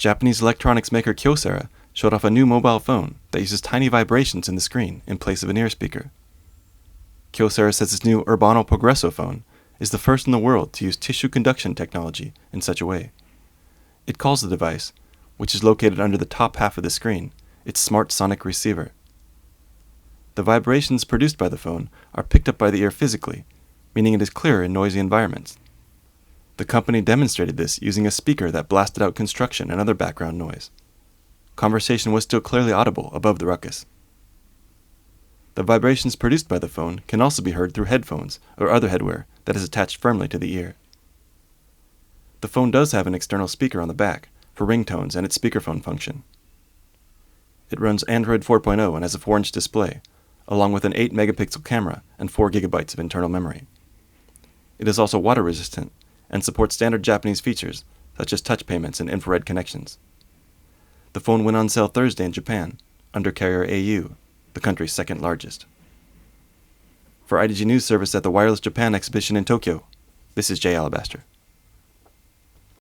Japanese electronics maker Kyocera showed off a new mobile phone that uses tiny vibrations in the screen in place of an ear speaker. Kyocera says its new Urbano Progresso phone is the first in the world to use tissue conduction technology in such a way. It calls the device, which is located under the top half of the screen, its smart sonic receiver. The vibrations produced by the phone are picked up by the ear physically, meaning it is clear in noisy environments. The company demonstrated this using a speaker that blasted out construction and other background noise. Conversation was still clearly audible above the ruckus. The vibrations produced by the phone can also be heard through headphones or other headwear that is attached firmly to the ear. The phone does have an external speaker on the back for ringtones and its speakerphone function. It runs Android 4.0 and has a 4-inch display, along with an 8-megapixel camera and 4 gigabytes of internal memory. It is also water resistant and supports standard Japanese features such as touch payments and infrared connections. The phone went on sale Thursday in Japan, under carrier au, the country's second largest. For IDG News Service at the Wireless Japan exhibition in Tokyo, this is Jay Alabaster.